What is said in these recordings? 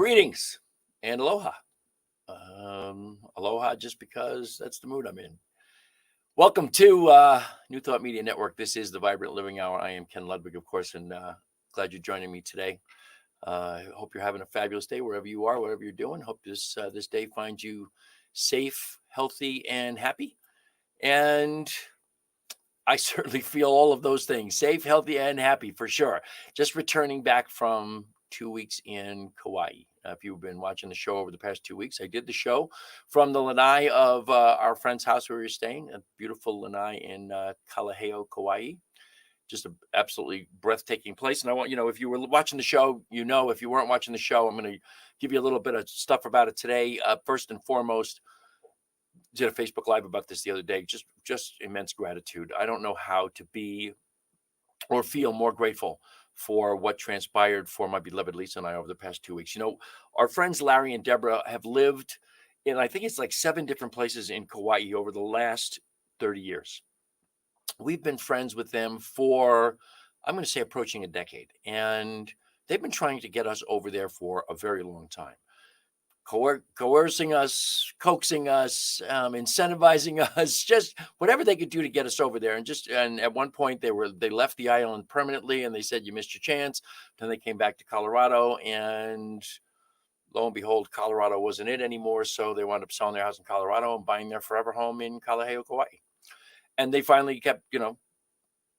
Greetings and aloha. Aloha just because that's the mood I'm in. Welcome to New Thought Media Network. This is the Vibrant Living Hour. I am Ken Ludwig, of course, and glad you're joining me today. I hope you're having a fabulous day wherever you are, whatever you're doing. Hope this day finds you safe, healthy, and happy. And I certainly feel all of those things, safe, healthy, and happy for sure. Just returning back from 2 weeks in Kauai. If you've been watching the show over the past 2 weeks, I did the show from the lanai of our friend's house where we were staying, a beautiful lanai in Kalaheo, Kauai. Just an absolutely breathtaking place. And I want, if you were watching the show, if you weren't watching the show, I'm going to give you a little bit of stuff about it today. First and foremost, did a Facebook Live about this the other day. Just immense gratitude. I don't know how to be or feel more grateful for what transpired for my beloved Lisa and I over the past 2 weeks. Our friends Larry and Deborah have lived in, I think it's like 7 different places in Kauai over the last 30 years. We've been friends with them for, I'm going to say, approaching a decade. And they've been trying to get us over there for a very long time. Coercing us, coaxing us, incentivizing us, just whatever they could do to get us over there. And at one point they left the island permanently, and they said, you missed your chance. Then they came back to Colorado, and lo and behold, Colorado wasn't it anymore. So they wound up selling their house in Colorado and buying their forever home in Kalaheo, Kauai. And they finally kept,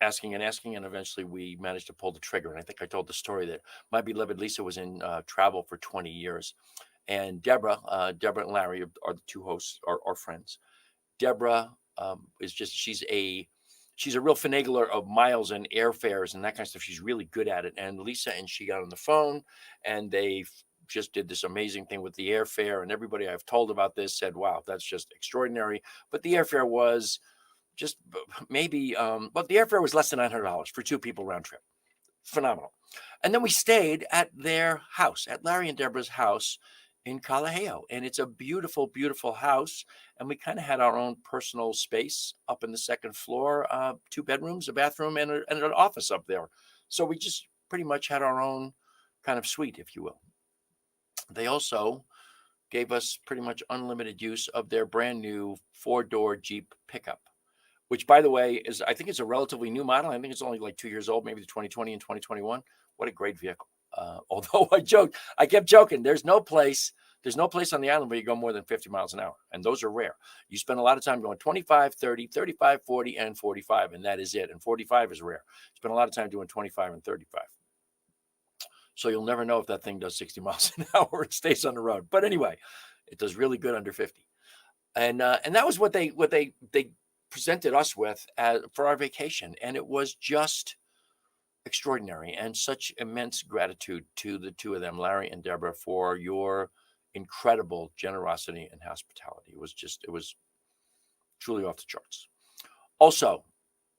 asking, and eventually we managed to pull the trigger. And I think I told the story that my beloved Lisa was in travel for 20 years. And Deborah and Larry are the two hosts, are friends. Deborah she's a real finagler of miles and airfares and that kind of stuff. She's really good at it. And Lisa and she got on the phone, and they just did this amazing thing with the airfare. And everybody I've told about this said, wow, that's just extraordinary. But the airfare was just maybe, the airfare was less than $900 for 2 people round trip. Phenomenal. And then we stayed at their house, at Larry and Deborah's house in Kalaheo. And it's a beautiful, beautiful house. And we kind of had our own personal space up in the second floor, 2 bedrooms, a bathroom, and an office up there. So we just pretty much had our own kind of suite, if you will. They also gave us pretty much unlimited use of their brand new 4-door Jeep pickup, which, by the way, I think it's a relatively new model. I think it's only like 2 years old, maybe the 2020 and 2021. What a great vehicle. Although I kept joking, there's no place on the island where you go more than 50 miles an hour. And those are rare. You spend a lot of time going 25, 30, 35, 40, and 45. And that is it. And 45 is rare. You spend a lot of time doing 25 and 35. So you'll never know if that thing does 60 miles an hour and stays on the road. But anyway, it does really good under 50. And that was what they presented us with for our vacation. And it was just extraordinary, and such immense gratitude to the 2 of them, Larry and Deborah, for your incredible generosity and hospitality. It was truly off the charts. Also,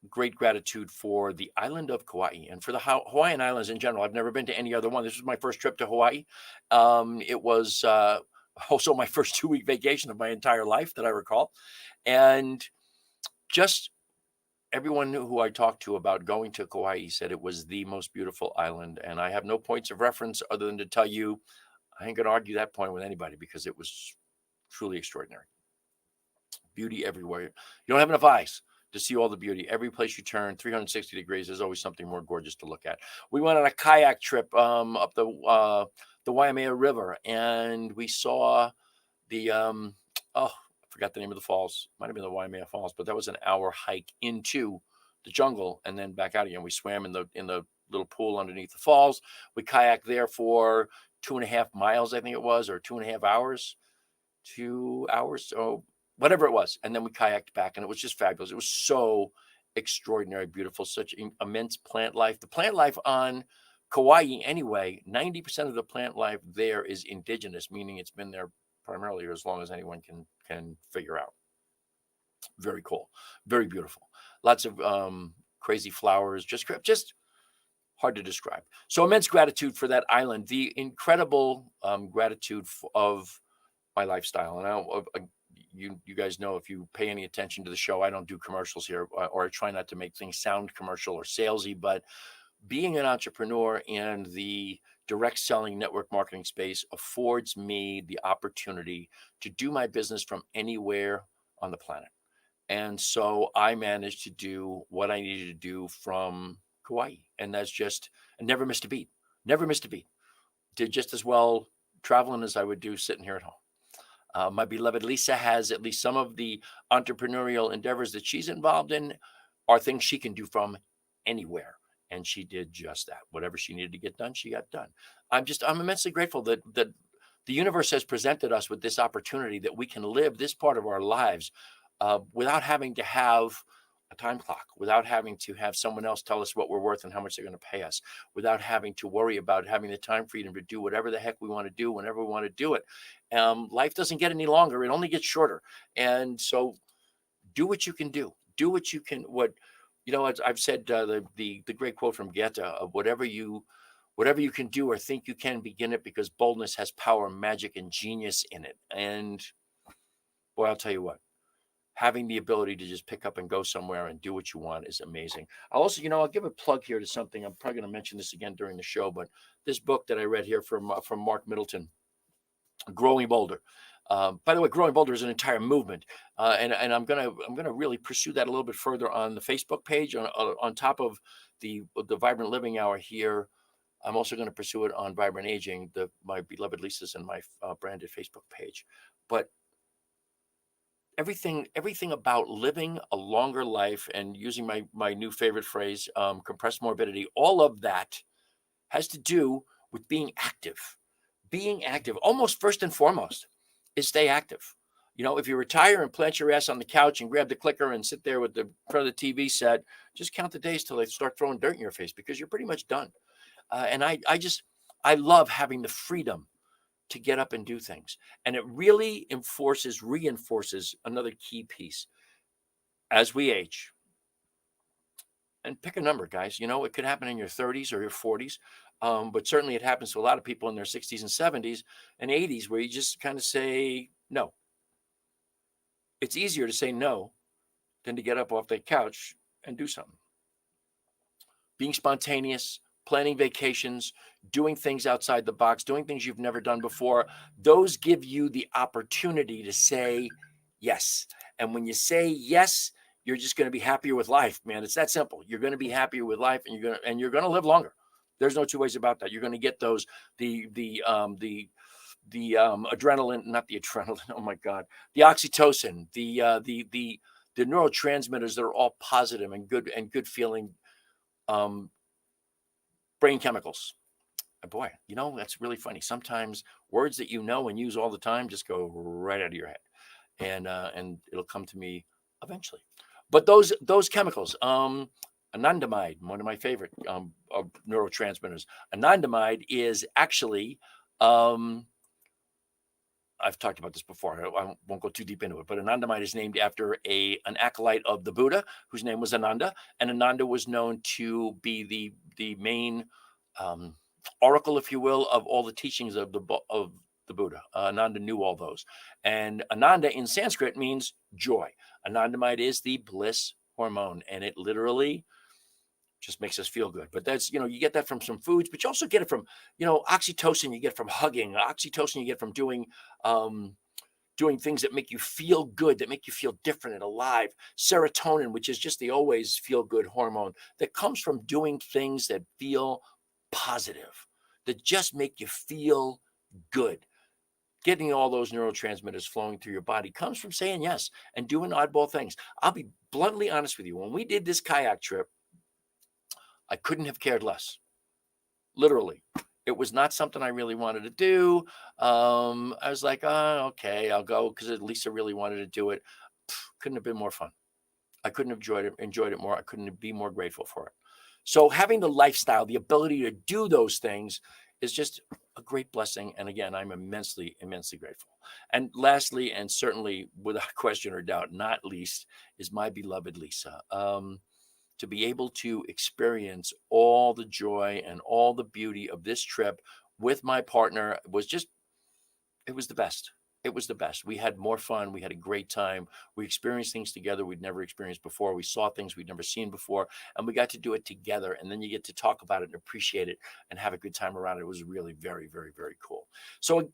great gratitude for the island of Kauai and for the Hawaiian Islands in general. I've never been to any other one. This was my first trip to Hawaii. It was also my first 2-week vacation of my entire life that I recall. And just everyone who I talked to about going to Kauai said it was the most beautiful island. And I have no points of reference other than to tell you, I ain't going to argue that point with anybody because it was truly extraordinary. Beauty everywhere. You don't have enough eyes to see all the beauty. Every place you turn, 360 degrees, there's always something more gorgeous to look at. We went on a kayak trip up the Waimea River, and we saw the I forgot the name of the falls. Might have been the Waimea Falls, but that was an hour hike into the jungle and then back out again. We swam in the little pool underneath the falls. We kayaked there for 2.5 miles, I think it was, or 2.5 hours, 2 hours, so whatever it was. And then we kayaked back, and it was just fabulous. It was so extraordinary, beautiful, such immense plant life. The plant life on Kauai, anyway, 90% of the plant life there is indigenous, meaning it's been there primarily as long as anyone can figure out. Very cool, very beautiful. Lots of crazy flowers, just hard to describe. So immense gratitude for that island, the incredible gratitude of my lifestyle. And you guys know, if you pay any attention to the show, I don't do commercials here, or I try not to make things sound commercial or salesy, but being an entrepreneur in the direct selling network marketing space affords me the opportunity to do my business from anywhere on the planet. And so I managed to do what I needed to do from Kauai. And that's just, I never missed a beat, never missed a beat. Did just as well traveling as I would do sitting here at home. My beloved Lisa has at least some of the entrepreneurial endeavors that she's involved in are things she can do from anywhere. And she did just that. Whatever she needed to get done, she got done. I'm immensely grateful that the universe has presented us with this opportunity that we can live this part of our lives without having to have a time clock, without having to have someone else tell us what we're worth and how much they're going to pay us, without having to worry about having the time freedom to do whatever the heck we want to do whenever we want to do it. Life doesn't get any longer. It only gets shorter. And so do what you can do. Do what you can. I've said the great quote from Goethe of whatever you can do or think you can, begin it, because boldness has power, magic, and genius in it. And boy, I'll tell you what, having the ability to just pick up and go somewhere and do what you want is amazing. I'll also, I'll give a plug here to something. I'm probably going to mention this again during the show, but this book that I read here from Mark Middleton, Growing Bolder. By the way, Growing Bolder is an entire movement, and I'm gonna really pursue that a little bit further on the Facebook page. On top of the Vibrant Living Hour here, I'm also going to pursue it on Vibrant Aging, my beloved Lisa's and my branded Facebook page. But everything about living a longer life and using my new favorite phrase, compressed morbidity, all of that has to do with being active. Being active, almost first and foremost, is stay active. If you retire and plant your ass on the couch and grab the clicker and sit there with the front of the TV set, just count the days till they start throwing dirt in your face, because you're pretty much done. And I love having the freedom to get up and do things. And it really reinforces another key piece. As we age, and pick a number, guys, it could happen in your 30s or your 40s. But certainly it happens to a lot of people in their 60s and 70s and 80s, where you just kind of say no. It's easier to say no than to get up off that couch and do something. Being spontaneous, planning vacations, doing things outside the box, doing things you've never done before, those give you the opportunity to say yes. And when you say yes, you're just going to be happier with life, man. It's that simple. You're going to be happier with life, and you're going to live longer. There's no two ways about that. You're going to get those the adrenaline, not the adrenaline. Oh my God, the oxytocin, the neurotransmitters that are all positive and good feeling brain chemicals. And boy, that's really funny. Sometimes words that and use all the time just go right out of your head, and it'll come to me eventually. But those chemicals, anandamide, one of my favorite neurotransmitters. Anandamide is actually, I've talked about this before. I won't go too deep into it, but anandamide is named after an acolyte of the Buddha, whose name was Ananda, and Ananda was known to be the main oracle, if you will, of all the teachings of the Buddha. Ananda knew all those, and Ananda in Sanskrit means joy. Anandamide is the bliss hormone, and it literally just makes us feel good. But that's, you get that from some foods, but you also get it from, oxytocin you get from hugging, oxytocin you get from doing things that make you feel good, that make you feel different and alive. Serotonin, which is just the always feel good hormone that comes from doing things that feel positive, that just make you feel good. Getting all those neurotransmitters flowing through your body comes from saying yes and doing oddball things. I'll be bluntly honest with you. When we did this kayak trip, I couldn't have cared less. Literally. It was not something I really wanted to do. I was like, oh, okay, I'll go, because Lisa really wanted to do it. Couldn't have been more fun. I couldn't have enjoyed it more. I couldn't be more grateful for it. So having the lifestyle, the ability to do those things is just a great blessing. And again, I'm immensely, immensely grateful. And lastly, and certainly without question or doubt, not least, is my beloved Lisa. To be able to experience all the joy and all the beauty of this trip with my partner was it was the best. It was the best. We had more fun. We had a great time. We experienced things together we'd never experienced before. We saw things we'd never seen before, and we got to do it together. And then you get to talk about it and appreciate it and have a good time around it. It was really very, very, very cool. So,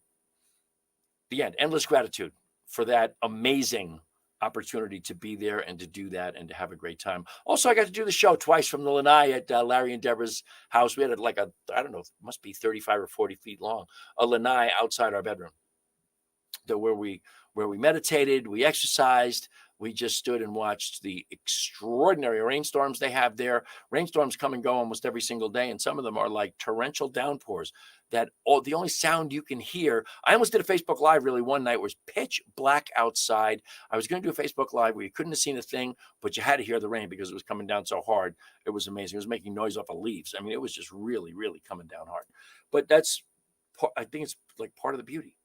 the end, endless gratitude for that amazing opportunity to be there and to do that and to have a great time. Also, I got to do the show twice from the lanai at Larry and Deborah's house. We had like a, I don't know, it must be 35 or 40 feet long, a lanai outside our bedroom where we meditated, we exercised, we just stood and watched the extraordinary rainstorms they have there. Rainstorms come and go almost every single day, and some of them are like torrential downpours that the only sound you can hear. I almost did a Facebook Live really one night. It was pitch black outside. I was going to do a Facebook Live where you couldn't have seen a thing, but you had to hear the rain because it was coming down so hard. It was amazing. It was making noise off of leaves. I mean, it was just really, really coming down hard. But I think it's like part of the beauty.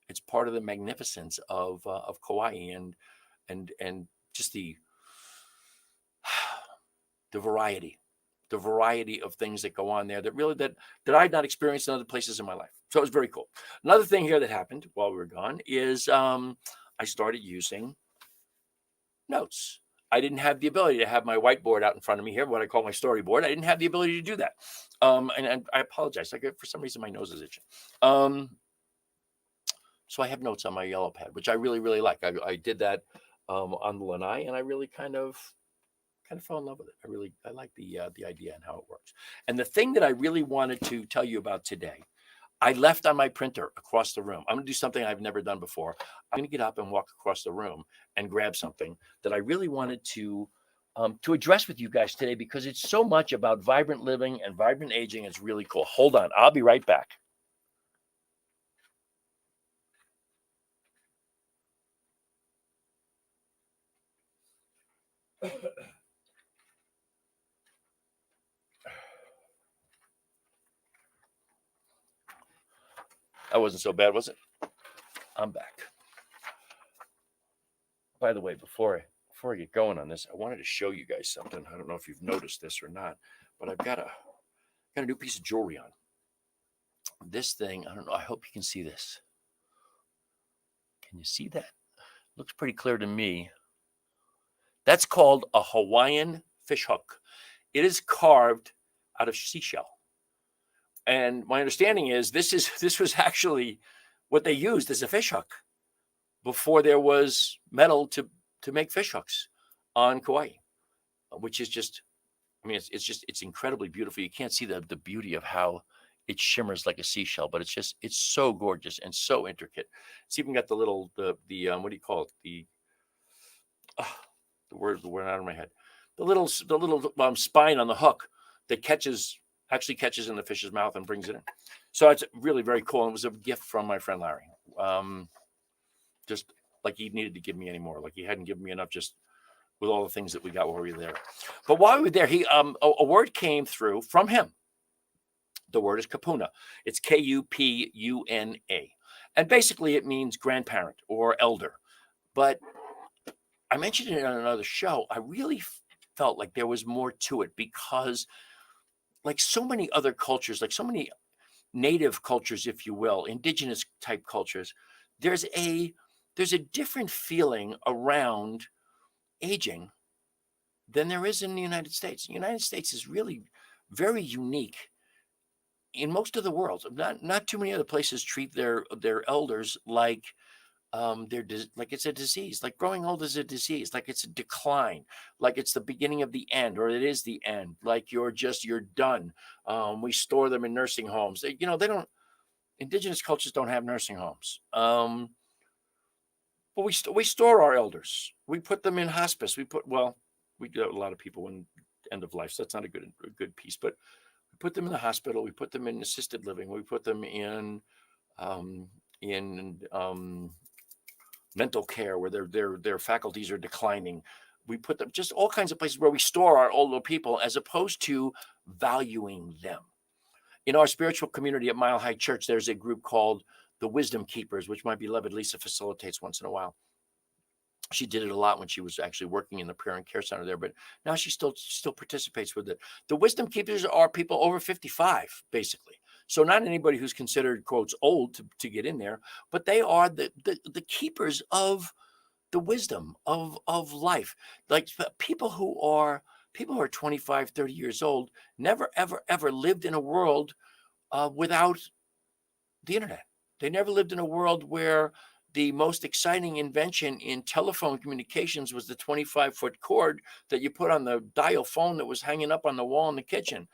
It's part of the magnificence of Kauai and just the variety of things that go on there that I'd not experienced in other places in my life. So it was very cool. Another thing here that happened while we were gone is I started using notes. I didn't have the ability to have my whiteboard out in front of me here, what I call my storyboard. I didn't have the ability to do that. And I apologize. For some reason, my nose is itching. So I have notes on my yellow pad, which I really, really like. I did that on the lanai, and I really kind of fell in love with it. I like the idea and how it works. And the thing that I really wanted to tell you about today, I left on my printer across the room. I'm going to do something I've never done before. I'm going to get up and walk across the room and grab something that I really wanted to address with you guys today, because it's so much about vibrant living and vibrant aging. It's really cool. Hold on. I'll be right back. That wasn't so bad, was it? I'm back. By the way, before I get going on this, I wanted to show you guys something. I don't know if you've noticed this or not, but I've got a new piece of jewelry on. This thing, I don't know. I hope you can see this. Can you see that? Looks pretty clear to me. That's called a Hawaiian fish hook. It is carved out of seashell. And my understanding is this was actually what they used as a fish hook before there was metal to make fish hooks on Kauai, which is just, I mean, it's incredibly beautiful. You can't see the beauty of how it shimmers like a seashell, but it's so gorgeous and so intricate. It's even got the little, what do you call it? The word out of my head. The little spine on the hook that actually catches in the fish's mouth and brings it in. So it's really very cool. And it was a gift from my friend Larry. Just like he needed to give me any more. Like he hadn't given me enough just with all the things that we got while we were there. But while we were there, a word came through from him. The word is kapuna. It's Kupuna. And basically it means grandparent or elder. But I mentioned it on another show. I really felt like there was more to it, because like so many other cultures, like so many native cultures, if you will, indigenous type cultures, there's a different feeling around aging than there is in the United States. The United States is really very unique in most of the world. Not too many other places treat their elders like like it's a disease. Like growing old is a disease. Like it's a decline. Like it's the beginning of the end, or it is the end. Like you're done. We store them in nursing homes. They don't. Indigenous cultures don't have nursing homes. But we store our elders. We put them in hospice. We do a lot of people in end of life. So that's not a good piece. But we put them in the hospital. We put them in assisted living. We put them in mental care where their faculties are declining. We put them just all kinds of places where we store our older people, as opposed to valuing them. In our spiritual community at Mile High Church, there's a group called the Wisdom Keepers, which my beloved Lisa facilitates once in a while. She did it a lot when she was actually working in the prayer and care center there, but now she still participates with it. The Wisdom Keepers are people over 55, basically. So not anybody who's considered, quotes, old to get in there, but they are the keepers of the wisdom of life. Like people who are 25, 30 years old, never, ever, ever lived in a world without the internet. They never lived in a world where the most exciting invention in telephone communications was the 25-foot cord that you put on the dial phone that was hanging up on the wall in the kitchen.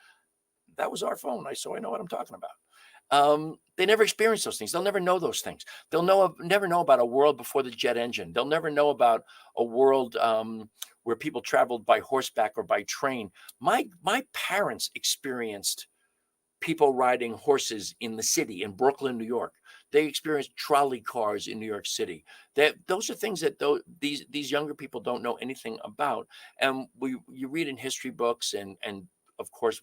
That was our phone. So I know what I'm talking about. They never experienced those things. They'll never know those things. They'll never know about a world before the jet engine. They'll never know about a world where people traveled by horseback or by train. My parents experienced people riding horses in the city in Brooklyn, New York. They experienced trolley cars in New York City. Those are things that these younger people don't know anything about. And you read in history books, and of course,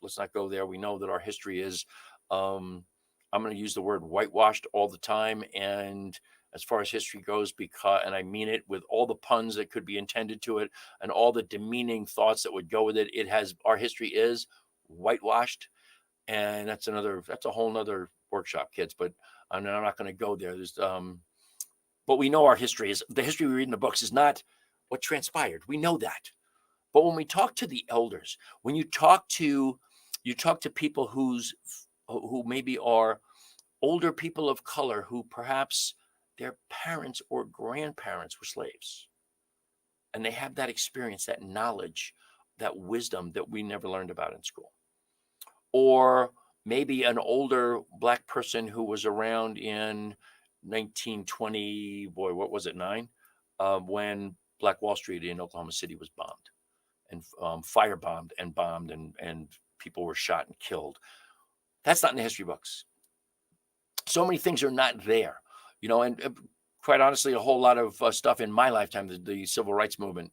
let's not go there. We know that our history is, I'm going to use the word whitewashed all the time. And as far as history goes, and I mean it with all the puns that could be intended to it and all the demeaning thoughts that would go with it, our history is whitewashed. And that's a whole nother workshop, kids, but I'm not going to go there. But we know our history is, the history we read in the books is not what transpired. We know that. But when we talk to the elders, when you talk to people who maybe are older people of color, who perhaps their parents or grandparents were slaves, and they have that experience, that knowledge, that wisdom that we never learned about in school. Or maybe an older Black person who was around in 1920, boy, what was it, 9, when Black Wall Street in Oklahoma City was bombed and firebombed and bombed, and people were shot and killed. That's not in the history books. So many things are not there, and quite honestly, a whole lot of stuff in my lifetime, the civil rights movement,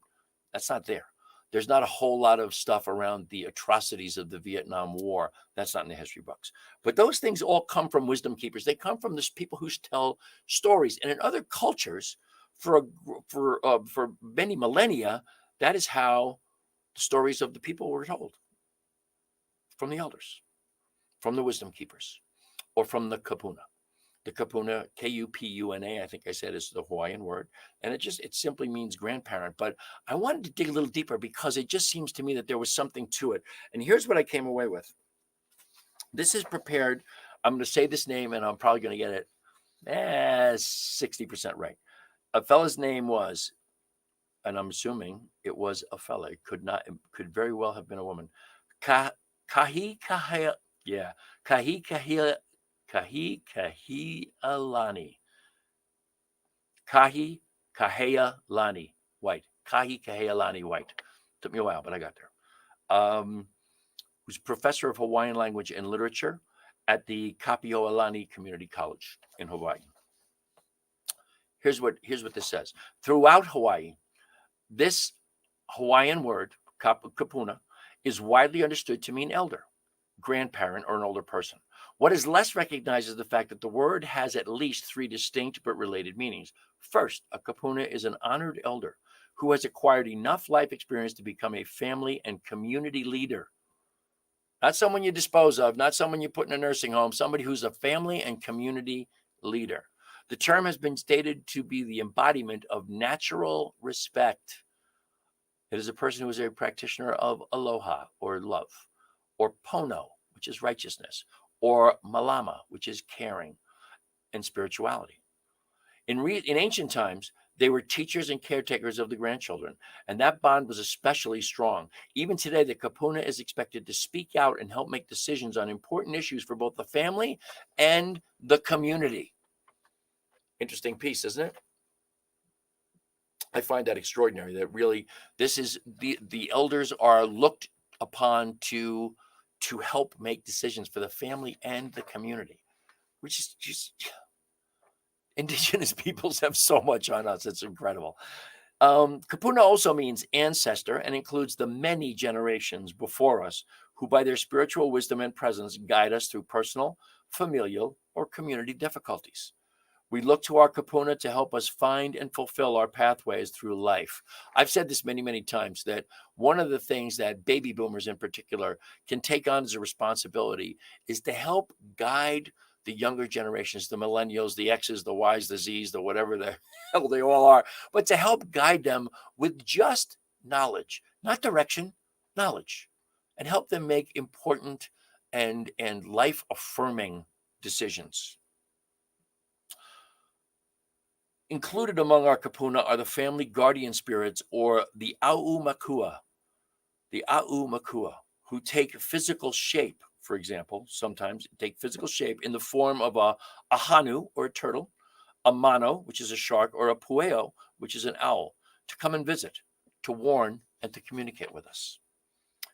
that's not there. There's not a whole lot of stuff around the atrocities of the Vietnam War. That's not in the history books. But those things all come from wisdom keepers. They come from these people who tell stories. And in other cultures, for many millennia, that is how the stories of the people were told. From the elders, from the wisdom keepers, or from the kapuna. The kapuna, Kupuna, I think I said, is the Hawaiian word. And it simply means grandparent. But I wanted to dig a little deeper because it just seems to me that there was something to it. And here's what I came away with. This is prepared. I'm going to say this name, and I'm probably going to get it 60% right. A fella's name was, and I'm assuming it was a fella. It could very well have been a woman. Kahi Kahealani White. Kahi Kahealani White. Took me a while, but I got there. Who's professor of Hawaiian language and literature at the Kapi'olani Community College in Hawaii. Here's what this says. Throughout Hawaii, this Hawaiian word, kapuna, is widely understood to mean elder, grandparent, or an older person. What is less recognized is the fact that the word has at least 3 distinct but related meanings. First, a kapuna is an honored elder who has acquired enough life experience to become a family and community leader. Not someone you dispose of, not someone you put in a nursing home, somebody who's a family and community leader. The term has been stated to be the embodiment of natural respect. It is a person who is a practitioner of aloha, or love, or pono, which is righteousness, or malama, which is caring and spirituality. In ancient times, they were teachers and caretakers of the grandchildren, and that bond was especially strong. Even today, the kapuna is expected to speak out and help make decisions on important issues for both the family and the community. Interesting piece, isn't it? I find that extraordinary, that really this is the elders are looked upon to help make decisions for the family and the community, which is just, indigenous peoples have so much on us. It's incredible. Kapuna also means ancestor and includes the many generations before us who by their spiritual wisdom and presence guide us through personal, familial, or community difficulties. We look to our kapuna to help us find and fulfill our pathways through life. I've said this many, many times that one of the things that baby boomers in particular can take on as a responsibility is to help guide the younger generations, the millennials, the X's, the Y's, the Z's, the whatever the hell they all are, but to help guide them with just knowledge, not direction, knowledge, and help them make important and life-affirming decisions. Included among our kapuna are the family guardian spirits, or the aumakua, who take physical shape, for example, sometimes take physical shape in the form of a hanu, or a turtle, a mano, which is a shark, or a pueo, which is an owl, to come and visit, to warn, and to communicate with us.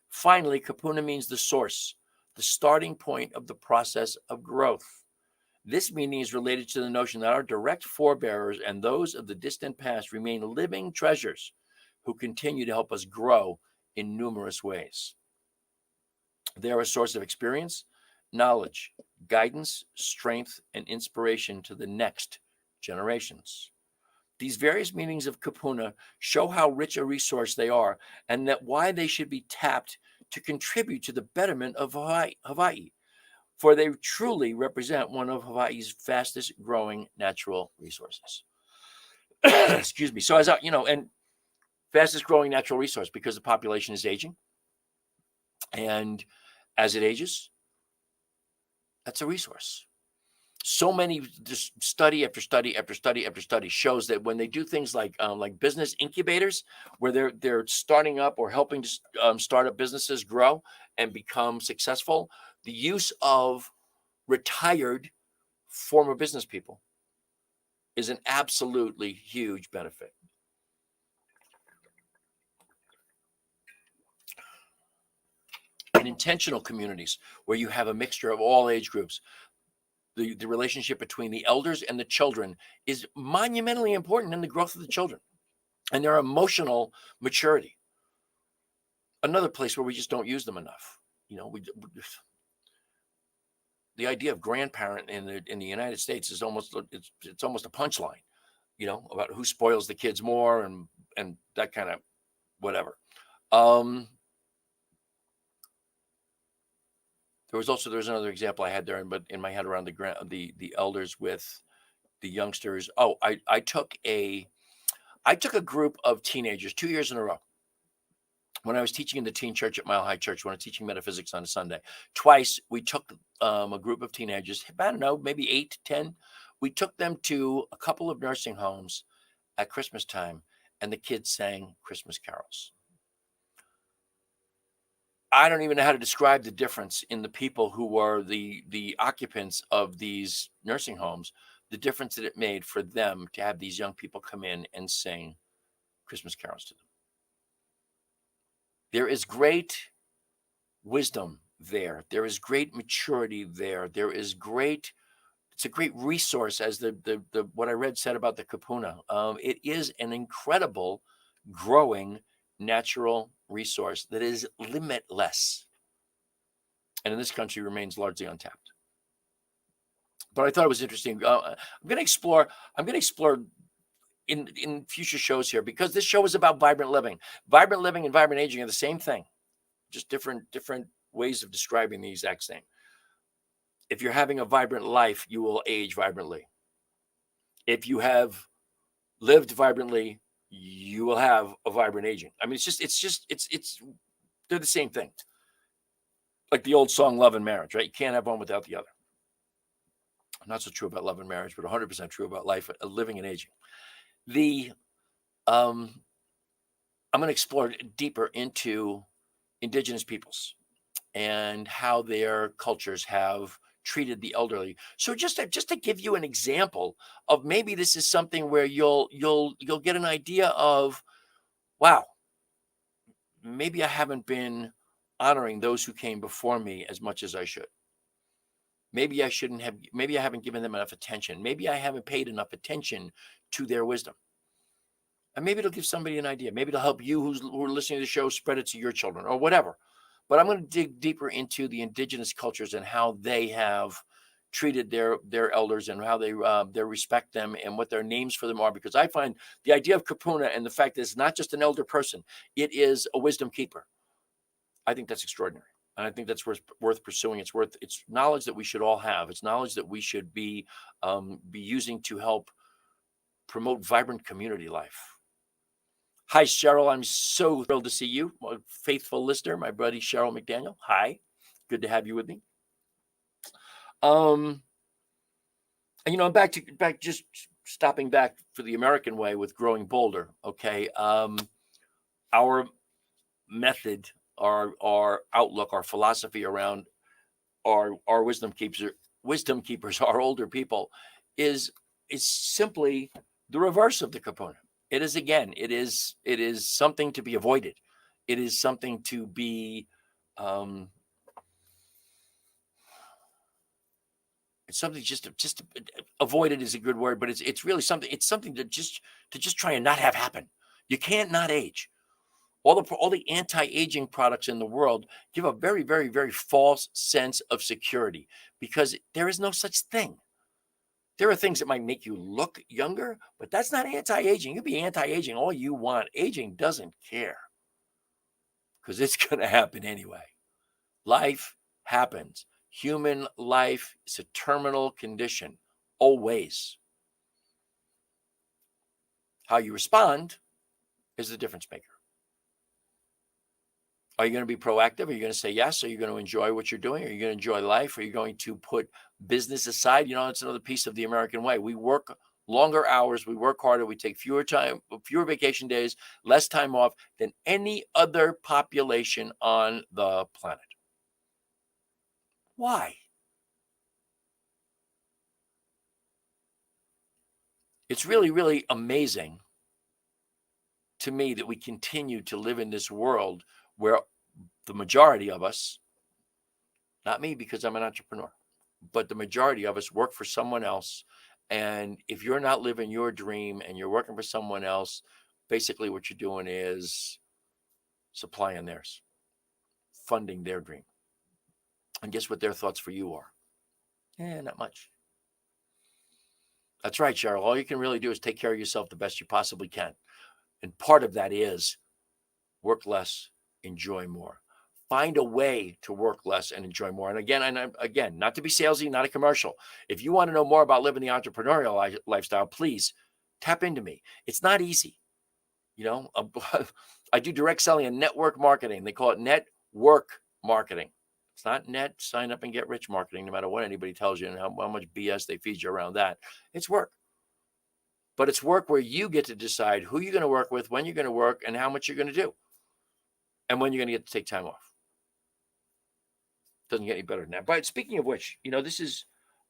Finally, kapuna means the source, the starting point of the process of growth. This meaning is related to the notion that our direct forebears and those of the distant past remain living treasures who continue to help us grow in numerous ways. They are a source of experience, knowledge, guidance, strength, and inspiration to the next generations. These various meanings of kapuna show how rich a resource they are, and that why they should be tapped to contribute to the betterment of Hawaii, for they truly represent one of Hawaii's fastest growing natural resources. Excuse me. So as and fastest growing natural resource because the population is aging, and as it ages, that's a resource. So many just study after study after study after study shows that when they do things like business incubators, where they're starting up or helping to start up businesses grow and become successful, the use of retired former business people is an absolutely huge benefit. In intentional communities where you have a mixture of all age groups, the relationship between the elders and the children is monumentally important in the growth of the children and their emotional maturity. Another place where we just don't use them enough. The idea of grandparent in the United States is almost it's almost a punchline, about who spoils the kids more and that kind of whatever. There's another example I had there, but in my head around the elders with the youngsters. Oh, I took a group of teenagers 2 years in a row when I was teaching in the teen church at Mile High Church, when I was teaching metaphysics on a Sunday. Twice we took a group of teenagers, I don't know, maybe 8 to 10. We took them to a couple of nursing homes at Christmas time, and the kids sang Christmas carols. I don't even know how to describe the difference in the people who were the occupants of these nursing homes, the difference that it made for them to have these young people come in and sing Christmas carols to them. There is great wisdom there. There is great maturity there. It's a great resource, as the what I read said about the kapuna. It is an incredible growing natural resource that is limitless, and in this country remains largely untapped. But I thought it was interesting. I'm going to explore in future shows here, because this show is about vibrant living. Vibrant living and vibrant aging are the same thing, just different ways of describing the exact same. If you're having a vibrant life, you will age vibrantly. If you have lived vibrantly, you will have a vibrant aging. I mean, they're the same thing. Like the old song, Love and Marriage, right? You can't have one without the other. Not so true about love and marriage, but 100% true about life, living and aging. I'm going to explore deeper into indigenous peoples and how their cultures have treated the elderly. So just to give you an example of, maybe this is something where you'll get an idea of, wow, maybe I haven't been honoring those who came before me as much as I should. Maybe I haven't given them enough attention. Maybe I haven't paid enough attention to their wisdom. And maybe it'll give somebody an idea. Maybe it'll help you who are listening to the show spread it to your children or whatever. But I'm going to dig deeper into the indigenous cultures and how they have treated their elders and how they respect them and what their names for them are. Because I find the idea of Kapuna and the fact that it's not just an elder person, it is a wisdom keeper. I think that's extraordinary. And I think that's worth pursuing. It's knowledge that we should all have. It's knowledge that we should be using to help promote vibrant community life. Hi, Cheryl. I'm so thrilled to see you, a faithful listener, my buddy Cheryl McDaniel. Hi, good to have you with me. And I'm back just stopping back for the American way with growing bolder. Okay, our method, our outlook, our philosophy around our wisdom keepers, our older people, is simply the reverse of the Kapuna. It is something to be avoided. It is something to be it's something just avoided is a good word, but it's really something. It's something to just try and not have happen. You can't not age. All the anti-aging products in the world give a very, very, very false sense of security because there is no such thing. There are things that might make you look younger, but that's not anti-aging. You be anti-aging all you want. Aging doesn't care because it's going to happen anyway. Life happens. Human life is a terminal condition, always. How you respond is the difference maker. Are you going to be proactive? Are you going to say yes? Are you going to enjoy what you're doing? Are you going to enjoy life? Are you going to put business aside? It's another piece of the American way. We work longer hours. We work harder. We take fewer vacation days, less time off than any other population on the planet. Why? It's really, really amazing to me that we continue to live in this world where the majority of us, not me because I'm an entrepreneur, but the majority of us work for someone else. And if you're not living your dream and you're working for someone else, basically what you're doing is supplying theirs, funding their dream. And guess what their thoughts for you are? Not much. That's right, Cheryl. All you can really do is take care of yourself the best you possibly can. And part of that is work less, enjoy more. Find a way to work less and enjoy more. And again, not to be salesy, not a commercial. If you want to know more about living the entrepreneurial lifestyle, please tap into me. It's not easy. I do direct selling and network marketing. They call it network marketing. It's not net sign up and get rich marketing, no matter what anybody tells you and how much BS they feed you around that. It's work. But it's work where you get to decide who you're going to work with, when you're going to work, and how much you're going to do. And when you're going to get to take time off. Doesn't get any better than that. But speaking of which, this is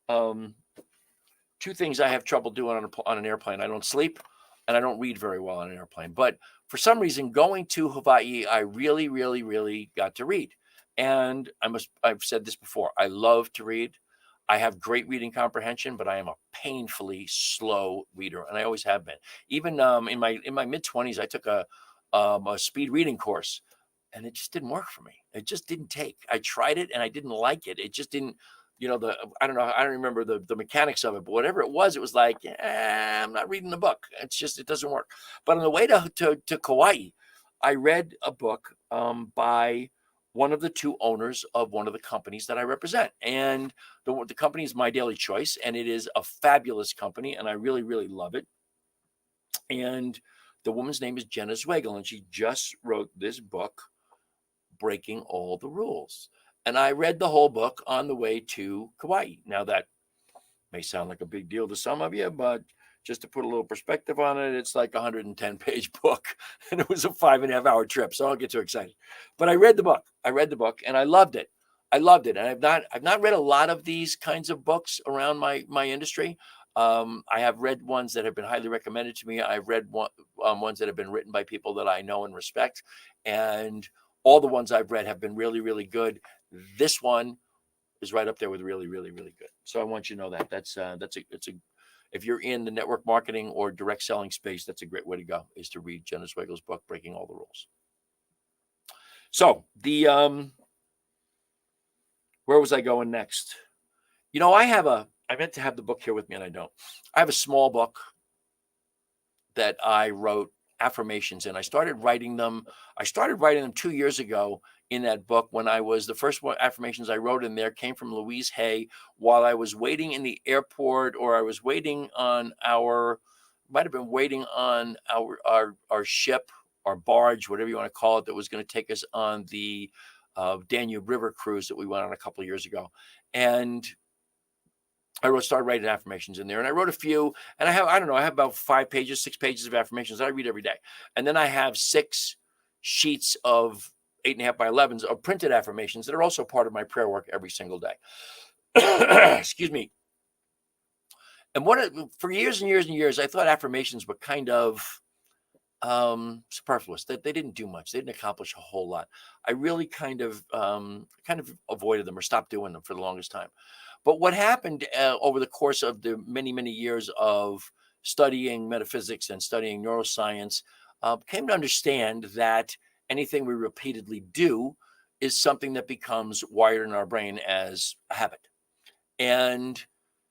two things I have trouble doing on an airplane. I don't sleep and I don't read very well on an airplane. But for some reason, going to Hawaii, I really, really, really got to read. And I've said this before. I love to read. I have great reading comprehension, but I am a painfully slow reader, and I always have been. Even in my mid-20s, I took a speed reading course, and it just didn't work for me. It just didn't take. I tried it, and I didn't like it. It just didn't. I don't know. I don't remember the mechanics of it, but whatever it was like, I'm not reading the book. It doesn't work. But on the way to Kauai, I read a book by one of the two owners of one of the companies that I represent. And the company is My Daily Choice, and it is a fabulous company, and I really, really love it. And the woman's name is Jenna Zweigel, and she just wrote this book, Breaking All the Rules. And I read the whole book on the way to Kauai. Now, that may sound like a big deal to some of you, but just to put a little perspective on it, it's like a 110-page book, and it was a 5.5-hour trip. So I don't get too excited. But I read the book. And I loved it. And I've not read a lot of these kinds of books around my industry. I have read ones that have been highly recommended to me. I've read ones that have been written by people that I know and respect, and all the ones I've read have been really, really good. This one is right up there with really, really, really good. So I want you to know that if you're in the network marketing or direct selling space, that's a great way to go, is to read Jenna Zweigel's book, Breaking All the Rules. So where was I going next? I meant to have the book here with me and I don't. I have a small book that I wrote affirmations in. I started writing them 2 years ago in that book. When the first one affirmations I wrote in there came from Louise Hay while I was waiting in the airport, or I was waiting on might have been waiting on our ship, our barge, whatever you want to call it, that was going to take us on the Danube River cruise that we went on a couple of years ago. And I started writing affirmations in there, and I wrote a few, and I have about 6 pages of affirmations that I read every day. And then I have 6 sheets of 8.5 by 11s of printed affirmations that are also part of my prayer work every single day. Excuse me. And for years and years and years, I thought affirmations were kind of superfluous. That they didn't do much. They didn't accomplish a whole lot. I really kind of avoided them or stopped doing them for the longest time. But what happened over the course of the many, many years of studying metaphysics and studying neuroscience, came to understand that anything we repeatedly do is something that becomes wired in our brain as a habit. And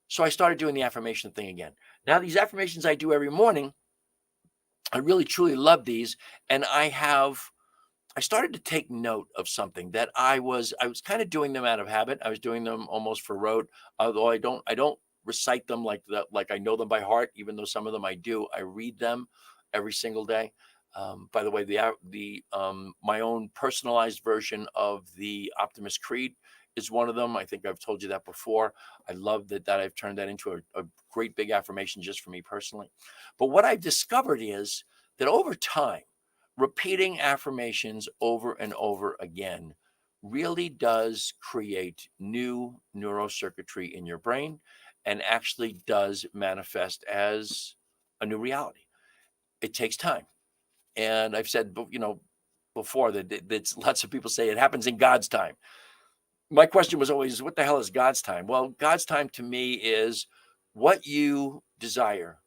so I started doing the affirmation thing again. Now, these affirmations I do every morning, I really, truly love these. And I started to take note of something that I was kind of doing them out of habit. I was doing them almost for rote, although I don't recite them like I know them by heart, even though some of them I do. I read them every single day. By the way, my own personalized version of the Optimist Creed is one of them. I think I've told you that before. I love that I've turned that into a great big affirmation just for me personally. But what I've discovered is that over time, repeating affirmations over and over again really does create new neurocircuitry in your brain and actually does manifest as a new reality. It takes time. And I've said, before that lots of people say it happens in God's time. My question was always, what the hell is God's time? Well, God's time to me is what you desire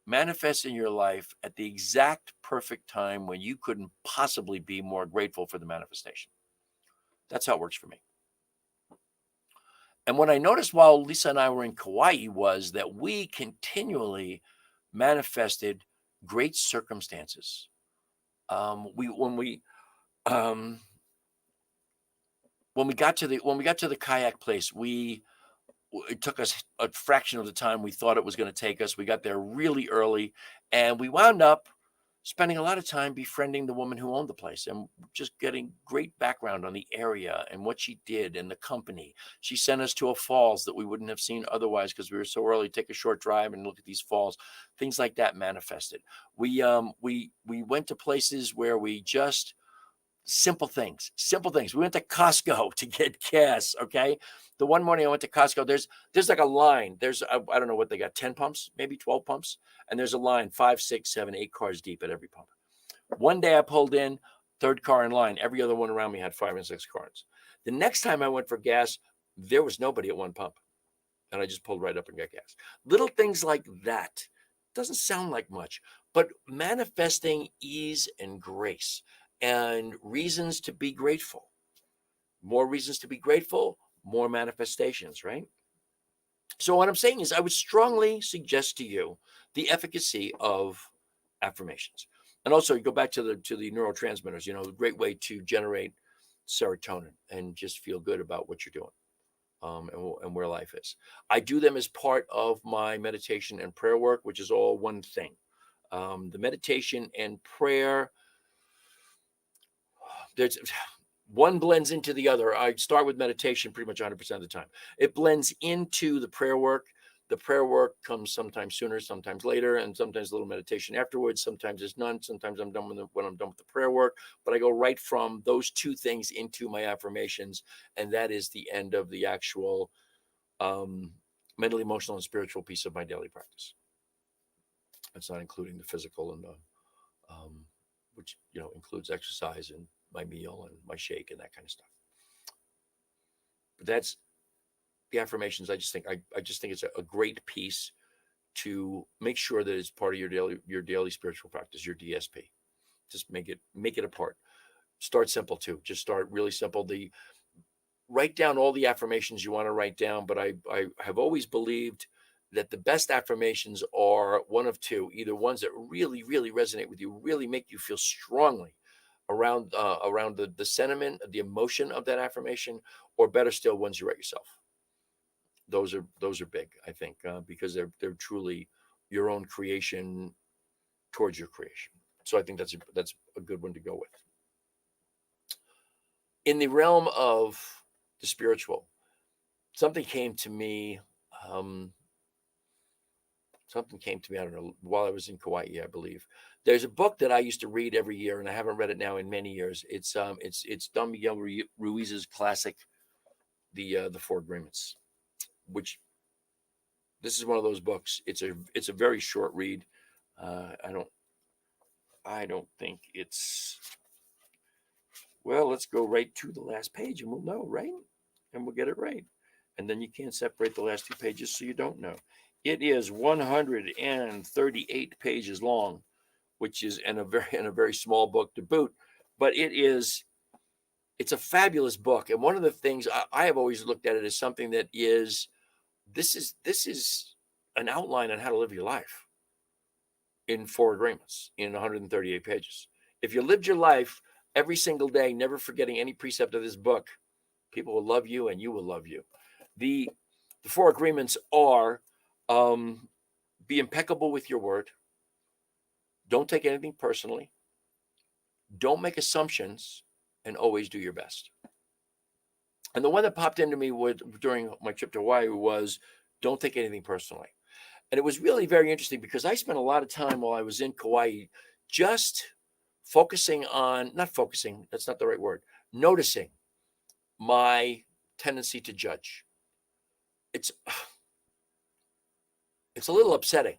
manifests in your life at the exact perfect time when you couldn't possibly be more grateful for the manifestation. That's how it works for me. And what I noticed while Lisa and I were in Kauai was that we continually manifested great circumstances. When we got to the kayak place, it took us a fraction of the time we thought it was going to take us. We got there really early, and we wound up spending a lot of time befriending the woman who owned the place and just getting great background on the area and what she did and the company. She sent us to a falls that we wouldn't have seen otherwise because we were so early. Take a short drive and look at these falls. Things like that manifested. We went to places where we just simple things. We went to Costco to get gas. Okay. The one morning I went to Costco, there's like a line. I don't know what they got, 10 pumps, maybe 12 pumps. And there's a line, 5, 6, 7, 8 cars deep at every pump. One day I pulled in, third car in line. Every other one around me had 5 and 6 cars. The next time I went for gas, there was nobody at one pump. And I just pulled right up and got gas. Little things like that. Doesn't sound like much, but manifesting ease and grace and reasons to be grateful. More reasons to be grateful, more manifestations, right? So what I'm saying is I would strongly suggest to you the efficacy of affirmations. And also you go back to the neurotransmitters, a great way to generate serotonin and just feel good about what you're doing. And where life is. I do them as part of my meditation and prayer work, which is all one thing. The meditation and prayer, there's one blends into the other. I start with meditation pretty much 100% of the time. It blends into the prayer work. The prayer work comes sometimes sooner, sometimes later, and sometimes a little meditation afterwards. Sometimes there's none. Sometimes I'm done when I'm done with the prayer work. But I go right from those two things into my affirmations, and that is the end of the actual mental, emotional, and spiritual piece of my daily practice. That's not including the physical and the which includes exercise and my meal and my shake and that kind of stuff. But that's the affirmations. I just think it's a great piece to make sure that it's part of your daily spiritual practice, your DSP. Just make it a part. Start simple too. Just start really simple. write down all the affirmations you want to write down, but I have always believed that the best affirmations are one of two, either ones that really, really resonate with you, really make you feel strongly around the sentiment, the emotion of that affirmation, or better still, ones you write yourself. Those are big, I think, because they're truly your own creation towards your creation. So I think that's a good one to go with. In the realm of the spiritual, something came to me. I don't know, while I was in Kauai, I believe. There's a book that I used to read every year, and I haven't read it now in many years. It's Don Miguel Ruiz's classic, the Four Agreements, which this is one of those books. It's a very short read. I don't think it's, well, let's go right to the last page and we'll know, right? And we'll get it right. And then you can't separate the last two pages, so you don't know. It is 138 pages long, which is in a very small book to boot, but it's a fabulous book. And one of the things I have always looked at it as something that is this is an outline on how to live your life in 4 agreements in 138 pages. If you lived your life every single day, never forgetting any precept of this book, people will love you and you will love you. The 4 agreements are be impeccable with your word. Don't take anything personally. Don't make assumptions, and always do your best. And the one that popped into me during my trip to Hawaii was don't take anything personally. And it was really very interesting because I spent a lot of time while I was in Kauai just noticing my tendency to judge. It's a little upsetting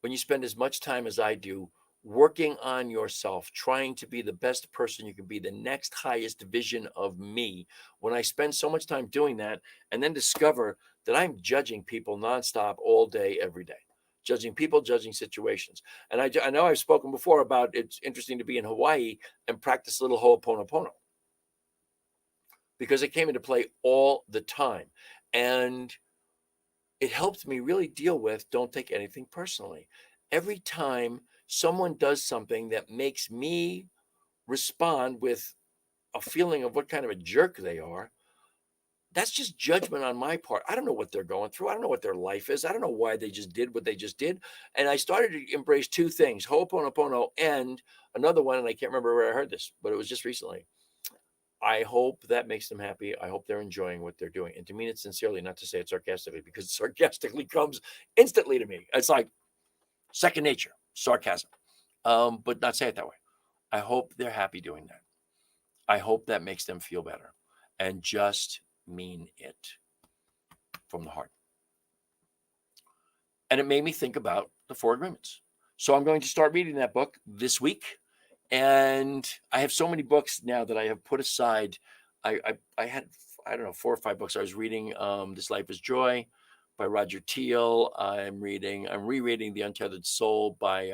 when you spend as much time as I do working on yourself, trying to be the best person you can be, the next highest vision of me, when I spend so much time doing that and then discover that I'm judging people nonstop all day, every day, judging people, judging situations. And I know I've spoken before about it's interesting to be in Hawaii and practice a little Ho'oponopono because it came into play all the time. And it helped me really deal with don't take anything personally. Every time someone does something that makes me respond with a feeling of what kind of a jerk they are, that's just judgment on my part. I don't know what they're going through. I don't know what their life is. I don't know why they just did what they just did. And I started to embrace 2 things, Ho'oponopono and another one, and I can't remember where I heard this, but it was just recently. I hope that makes them happy. I hope they're enjoying what they're doing. And to mean it sincerely, not to say it sarcastically, because it sarcastically comes instantly to me. It's like second nature, sarcasm, but not say it that way. I hope they're happy doing that. I hope that makes them feel better, and just mean it from the heart. And it made me think about the 4 agreements. So I'm going to start reading that book this week. And I have so many books now that I have put aside. I had, I don't know, 4 or 5 books. I was reading This Life is Joy by Roger Teal. I'm rereading The Untethered Soul by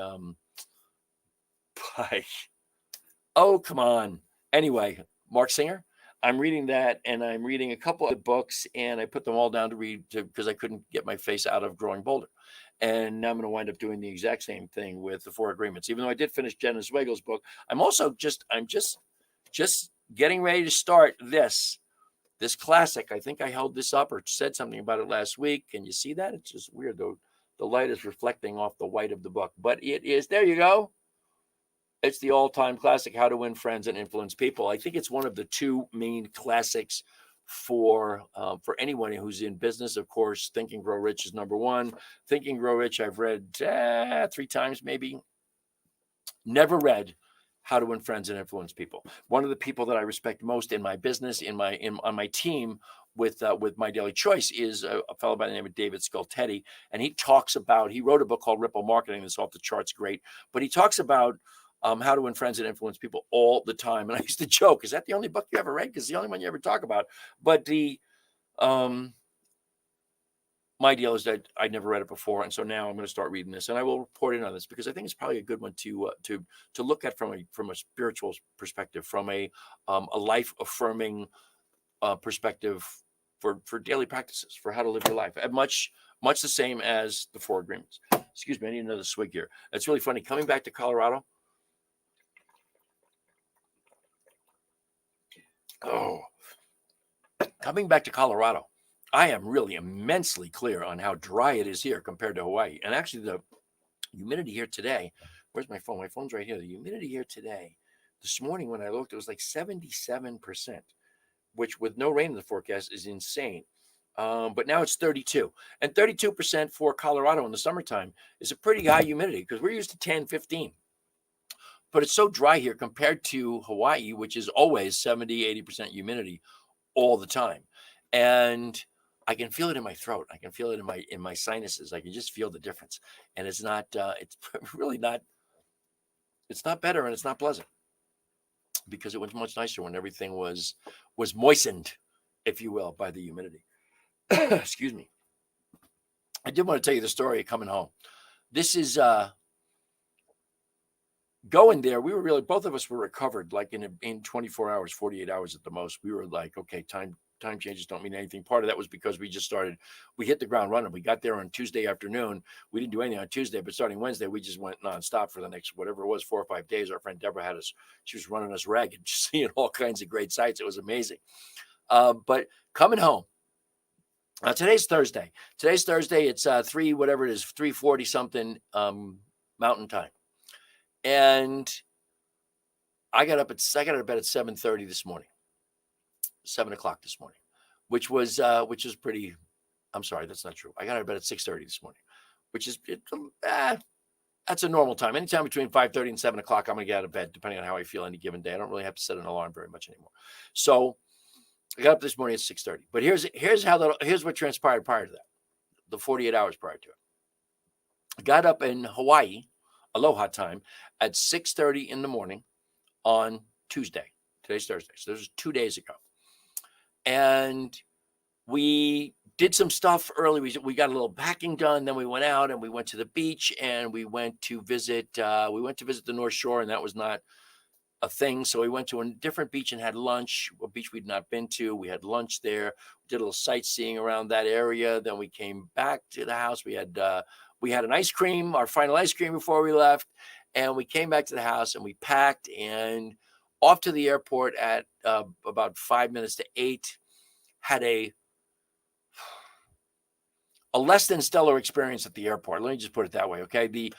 oh, come on. Anyway, Mark Singer. I'm reading that, and I'm reading a couple of books, and I put them all down to read because I couldn't get my face out of growing bolder. And now I'm going to wind up doing the exact same thing with the 4 agreements. Even though I did finish Jenna Zwegel's book, I'm just getting ready to start this classic. I think I held this up or said something about it last week. Can you see that? It's just weird though. The light is reflecting off the white of the book, but it is, there you go. It's the all-time classic, How to Win Friends and Influence People. I think it's one of the 2 main classics for anyone who's in business. Of course, Think and Grow Rich is number 1. Think and Grow Rich, I've read 3 times, maybe. Never read How to Win Friends and Influence People. One of the people that I respect most in my business, on my team with My Daily Choice, is a fellow by the name of David Scultetti, and he wrote a book called Ripple Marketing that's off the charts great, but he talks about How to Win Friends and Influence People all the time. And I used to joke, is that the only book you ever read? Because it's the only one you ever talk about. But my deal is that I'd never read it before. And so now I'm going to start reading this, and I will report in on this because I think it's probably a good one to look at from a spiritual perspective, from a life affirming perspective for daily practices, for how to live your life. Much the same as the 4 agreements. Excuse me, I need another swig here. It's really funny. Coming back to Colorado, I am really immensely clear on how dry it is here compared to Hawaii. And actually, the humidity here today, where's my phone? My phone's right here. The humidity here today, this morning when I looked, it was like 77%, which with no rain in the forecast is insane. But now it's 32. And 32% for Colorado in the summertime is a pretty high humidity because we're used to 10, 15. But it's so dry here compared to Hawaii, which is always 70, 80% humidity all the time. And I can feel it in my throat. I can feel it in my sinuses. I can just feel the difference. And it's not, it's really not, it's not better and it's not pleasant, because it was much nicer when everything was moistened, if you will, by the humidity. Excuse me. I did want to tell you the story of coming home. This is going there. We were really, both of us were recovered like in 24 hours, 48 hours at the most. We were like, okay, time changes don't mean anything. Part of that was because we hit the ground running. We got there on Tuesday afternoon. We didn't do anything on Tuesday, but starting Wednesday, we just went nonstop for the next, whatever it was, 4 or 5 days. Our friend Deborah she was running us ragged, just seeing all kinds of great sights. It was amazing. But coming home, today's Thursday. It's 3:40 something Mountain Time. And I got out of bed at 7:30 this morning, 7 o'clock this morning, which is pretty, I'm sorry, that's not true. I got out of bed at 6:30 this morning, which is, that's a normal time. Anytime between 5:30 and 7 o'clock, I'm going to get out of bed, depending on how I feel any given day. I don't really have to set an alarm very much anymore. So I got up this morning at 6:30. But here's what transpired prior to that, the 48 hours prior to it. I got up in Hawaii, Aloha time, at 6:30 in the morning on Tuesday. Today's Thursday. So this was 2 days ago. And we did some stuff early. We got a little packing done. Then we went out and we went to the beach and we went to visit the North Shore, and that was not a thing. So we went to a different beach and had lunch, a beach we'd not been to. We had lunch there, did a little sightseeing around that area. Then we came back to the house. We had an ice cream, our final ice cream before we left. And we came back to the house and we packed and off to the airport at about 5 minutes to 8. Had a less than stellar experience at the airport. Let me just put it that way. Okay. The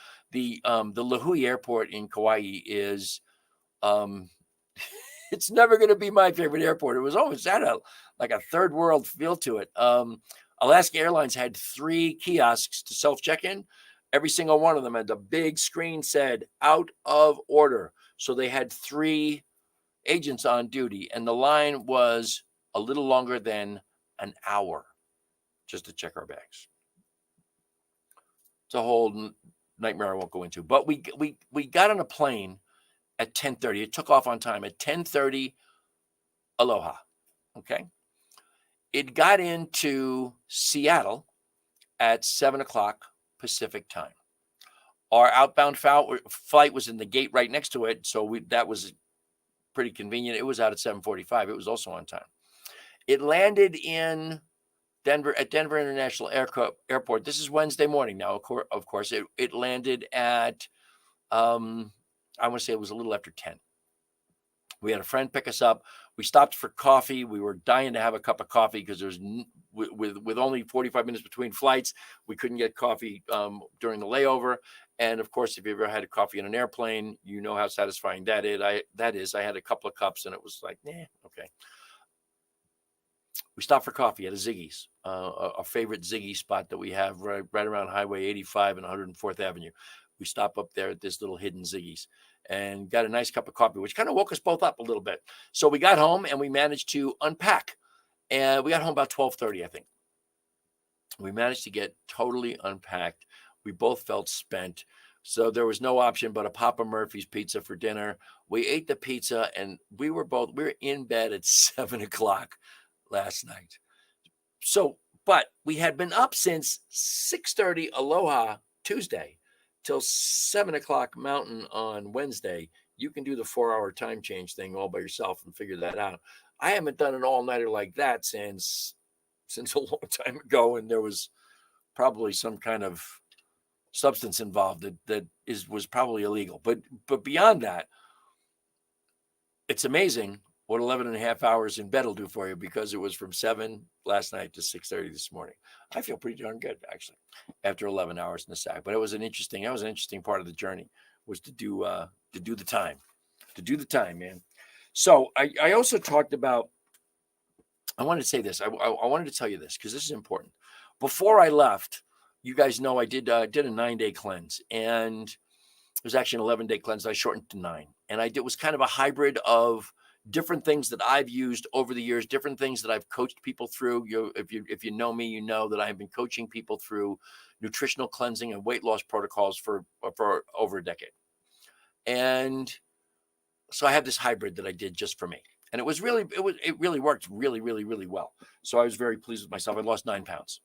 Lahui airport in Kauai is, it's never going to be my favorite airport. It was always had like a third world feel to it. Alaska Airlines had 3 kiosks to self-check-in. Every single one of them had the big screen said out of order. So they had 3 agents on duty, and the line was a little longer than an hour just to check our bags. It's a whole nightmare I won't go into. But we got on a plane at 10:30. It took off on time at 10:30 Aloha. Okay. It got into Seattle at 7 o'clock Pacific time. Our outbound flight was in the gate right next to it. So that was pretty convenient. It was out at 7:45. It was also on time. It landed in Denver at Denver International Airport. This is Wednesday morning now. Of course, it landed at, I want to say it was a little after 10. We had a friend pick us up. We stopped for coffee. We were dying to have a cup of coffee because there's with only 45 minutes between flights, we couldn't get coffee during the layover. And of course, if you ever had a coffee in an airplane, you know how satisfying that is. I had a couple of cups and it was like, okay. We stopped for coffee at a Ziggy's, a favorite Ziggy spot that we have right around Highway 85 and 104th Avenue. We stop up there at this little hidden Ziggy's and got a nice cup of coffee, which kind of woke us both up a little bit. So we got home and we managed to unpack. And we got home about 12:30, I think. We managed to get totally unpacked. We both felt spent. So there was no option but a Papa Murphy's pizza for dinner. We ate the pizza and we were in bed at 7 o'clock last night. So, but we had been up since 6:30 Aloha Tuesday till 7 o'clock Mountain on Wednesday. You can do the 4-hour time change thing all by yourself and figure that out. I haven't done an all-nighter like that since a long time ago, and there was probably some kind of substance involved that was probably illegal. But beyond that, it's amazing what 11 and a half hours in bed will do for you, because it was from 7 last night to 6:30 this morning. I feel pretty darn good, actually, after 11 hours in the sack. But that was an interesting part of the journey, was to do the time, man. So I also talked about, I wanted to say this. I wanted to tell you this because this is important. Before I left, you guys know I did a 9-day cleanse, and it was actually an 11-day cleanse. I shortened to 9, and it was kind of a hybrid of different things that I've used over the years, different things that I've coached people through. If you know me, you know that I've been coaching people through nutritional cleansing and weight loss protocols for over a decade. And so I have this hybrid that I did just for me. And it really worked really, really, really well. So I was very pleased with myself. I lost 9 pounds.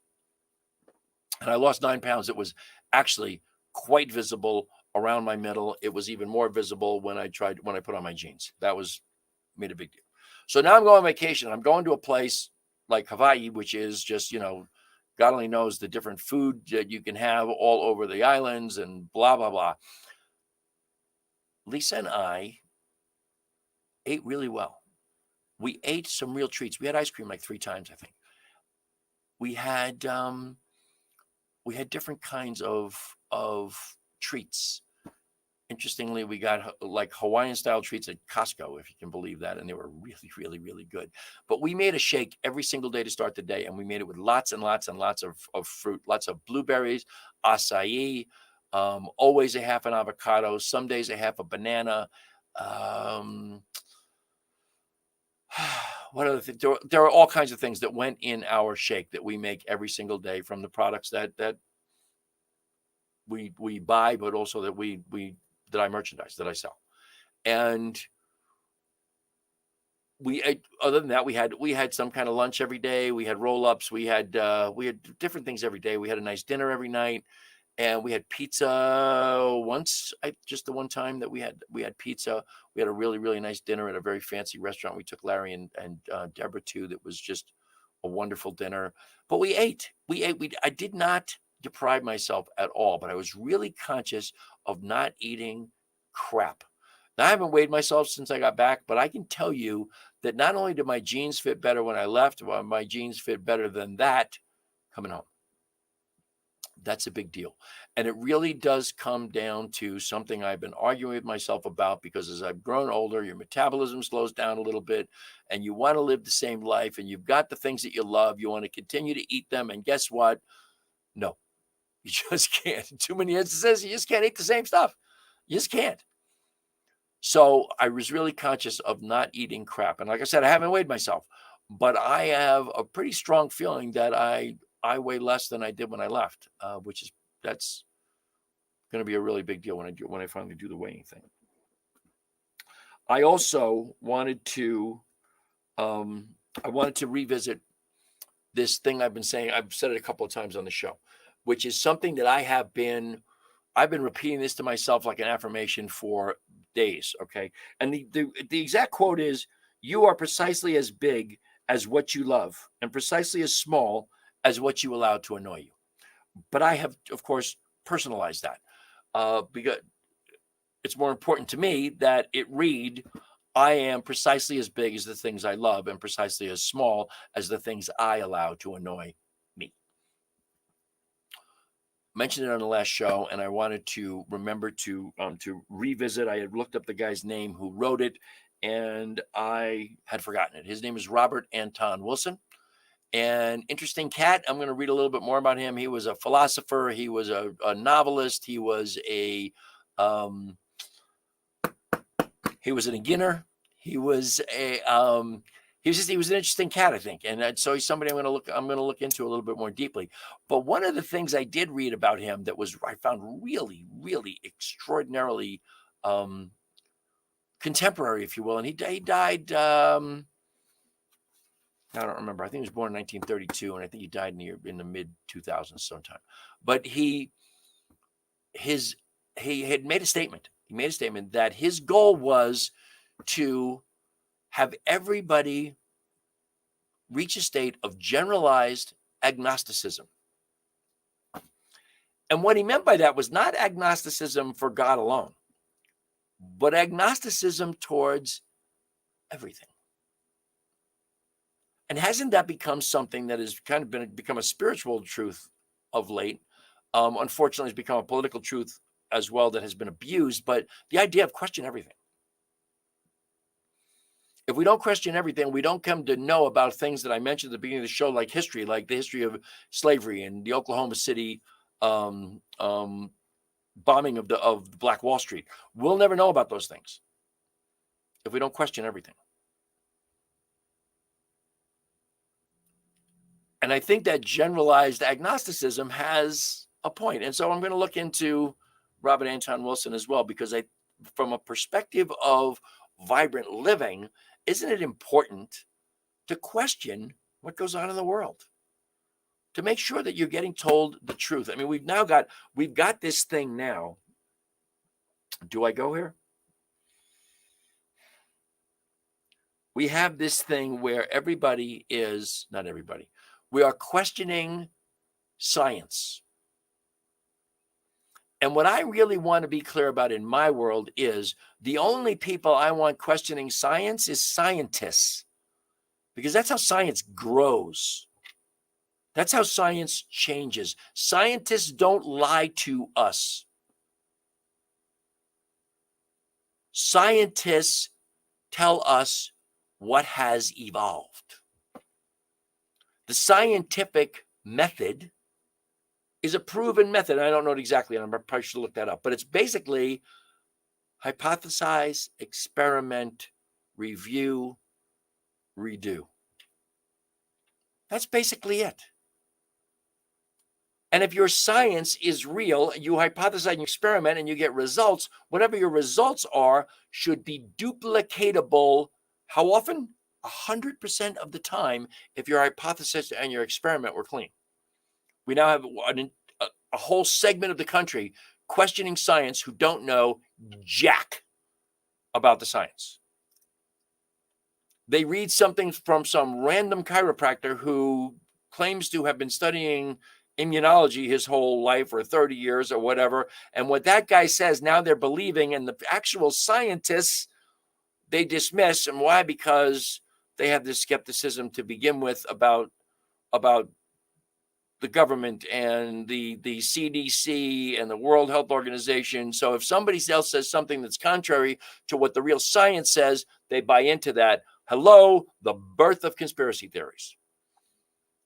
And I lost 9 pounds. It was actually quite visible around my middle. It was even more visible when I put on my jeans. That made a big deal. So now I'm going on vacation. I'm going to a place like Hawaii, which is just, God only knows the different food that you can have all over the islands and blah, blah, blah. Lisa and I ate really well. We ate some real treats. We had ice cream like 3 times, I think. We had different kinds of treats. Interestingly, we got like Hawaiian style treats at Costco, if you can believe that. And they were really, really, really good. But we made a shake every single day to start the day. And we made it with lots and lots and lots of fruit, lots of blueberries, acai, always a half an avocado, some days a half a banana. What other things? There are all kinds of things that went in our shake that we make every single day from the products that we buy, but also that I merchandise, that I sell. And we ate, other than that, we had some kind of lunch every day. We had roll-ups. We had different things every day. We had a nice dinner every night, and we had pizza once. Just the one time that we had pizza. We had a really, really nice dinner at a very fancy restaurant. We took Larry and Deborah to. That was just a wonderful dinner. But we ate. I did not deprive myself at all, but I was really conscious of not eating crap. Now, I haven't weighed myself since I got back, but I can tell you that not only did my jeans fit better when I left, but my jeans fit better than that coming home. That's a big deal. And it really does come down to something I've been arguing with myself about, because as I've grown older, your metabolism slows down a little bit, and you want to live the same life, and you've got the things that you love. You want to continue to eat them. And guess what? No, you just can't. In too many instances, you just can't eat the same stuff. You just can't. So I was really conscious of not eating crap. And like I said, I haven't weighed myself, but I have a pretty strong feeling that I weigh less than I did when I left, that's going to be a really big deal when I finally do the weighing thing. I also wanted to revisit this thing I've been saying. I've said it a couple of times on the show, which is something that I've been repeating this to myself like an affirmation for days. Okay. And the exact quote is, "You are precisely as big as what you love, and precisely as small as what you allow to annoy you." But I have, of course, personalized that because it's more important to me that it read, "I am precisely as big as the things I love, and precisely as small as the things I allow to annoy me." Mentioned it on the last show, and I wanted to remember to revisit. I had looked up the guy's name who wrote it, and I had forgotten it. His name is Robert Anton Wilson. An interesting cat. I'm going to read a little bit more about him. He was a philosopher. He was a novelist. He was a beginner. He was an interesting cat, I think. And so he's somebody I'm going to look into a little bit more deeply. But one of the things I did read about him that I found really, really extraordinarily contemporary, if you will. And he died. I don't remember. I think he was born in 1932, and I think he died in the mid 2000s sometime. But he had made a statement. He made a statement that his goal was to have everybody reach a state of generalized agnosticism. And what he meant by that was not agnosticism for God alone, but agnosticism towards everything. And hasn't that become something that has kind of become a spiritual truth of late? Unfortunately, it's become a political truth as well that has been abused. But the idea of question everything. If we don't question everything, we don't come to know about things that I mentioned at the beginning of the show, like history, like the history of slavery and the Oklahoma City bombing of the Black Wall Street. We'll never know about those things if we don't question everything. And I think that generalized agnosticism has a point. And so I'm going to look into Robert Anton Wilson as well, because from a perspective of vibrant living, isn't it important to question what goes on in the world? To make sure that you're getting told the truth. I mean, we've got this thing now. Do I go here? We have this thing where not everybody, we are questioning science. And what I really want to be clear about in my world is the only people I want questioning science is scientists, because that's how science grows. That's how science changes. Scientists don't lie to us. Scientists tell us what has evolved. The scientific method is a proven method. I don't know it exactly, and I probably should look that up, but it's basically hypothesize, experiment, review, redo. That's basically it. And if your science is real, you hypothesize and experiment and you get results, whatever your results are should be duplicatable. How often? 100% of the time, if your hypothesis and your experiment were clean. We now have a whole segment of the country questioning science who don't know jack about the science. They read something from some random chiropractor who claims to have been studying immunology his whole life or 30 years or whatever. And what that guy says, now they're believing, and the actual scientists, they dismiss. And why? Because they have this skepticism to begin with about the government and the CDC and the World Health Organization. So if somebody else says something that's contrary to what the real science says, they buy into that. Hello, the birth of conspiracy theories.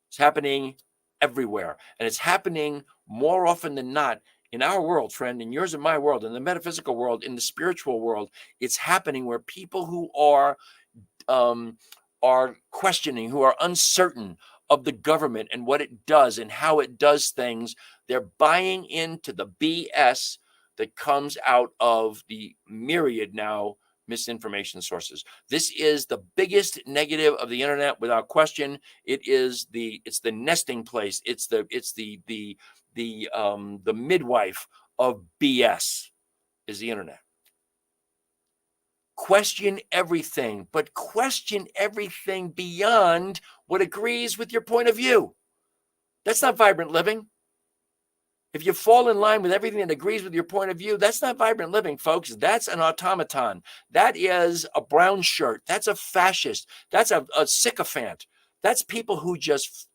It's happening everywhere. And it's happening more often than not in our world, friend, in yours and my world, in the metaphysical world, in the spiritual world. It's happening where people who are questioning, who are uncertain of the government and what it does and how it does things, they're buying into the BS that comes out of the myriad now misinformation sources. This is the biggest negative of the internet, without question. It's the nesting place. It's the midwife of BS is the internet. Question everything, but question everything beyond what agrees with your point of view. That's not vibrant living. If you fall in line with everything that agrees with your point of view, that's not vibrant living, folks. That's an automaton. That is a brown shirt. That's a fascist. That's a sycophant. That's people who just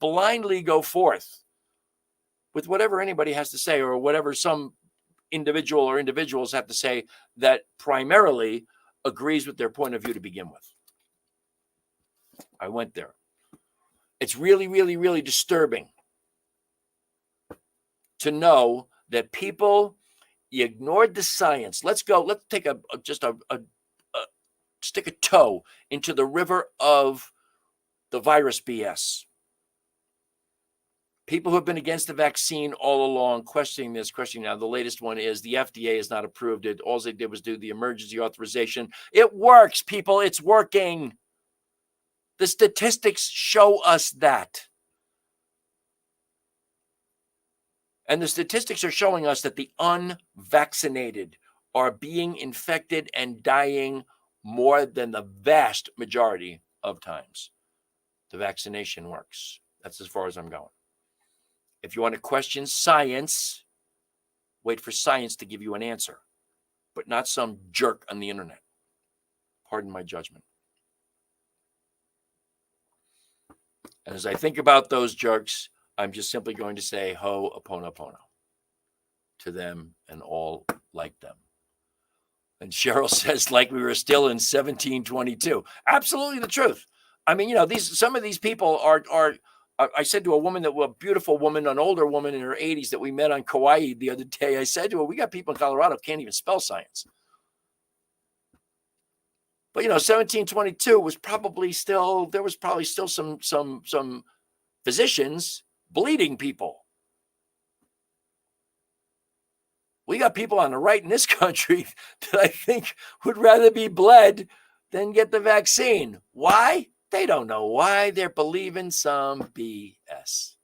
blindly go forth with whatever anybody has to say, or whatever some individual or individuals have to say that primarily agrees with their point of view to begin with. I went there. It's really, really, really disturbing to know that people ignored the science. Let's take stick a toe into the river of the virus BS. People who have been against the vaccine all along, questioning now. The latest one is the FDA has not approved it. All they did was do the emergency authorization. It works, people. It's working. The statistics show us that. And the statistics are showing us that the unvaccinated are being infected and dying more than the vast majority of times. the vaccination works. That's as far as I'm going. If you want to question science, wait for science to give you an answer, but not some jerk on the internet. Pardon my judgment. And as I think about those jerks, I'm just simply going to say ho'oponopono to them and all like them. And Cheryl says, like we were still in 1722. Absolutely the truth. I mean, some of these people are. I said to a beautiful woman, an older woman in her 80s that we met on Kauai the other day, I said to her, we got people in Colorado who can't even spell science. But 1722 was probably still some physicians bleeding people. We got people on the right in this country that I think would rather be bled than get the vaccine. Why? They don't know why. They're believing some BS.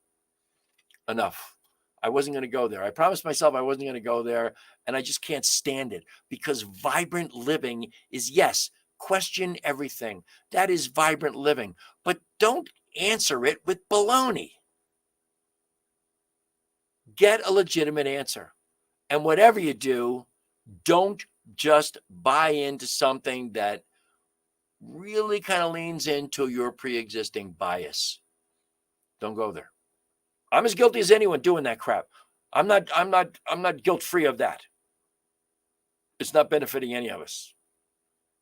Enough. I wasn't going to go there. I promised myself I wasn't going to go there, and I just can't stand it because vibrant living is, yes, question everything. That is vibrant living, but don't answer it with baloney. Get a legitimate answer. And whatever you do, don't just buy into something that really kind of leans into your pre-existing bias. Don't go there. I'm as guilty as anyone doing that crap. I'm not guilt-free of that. It's not benefiting any of us.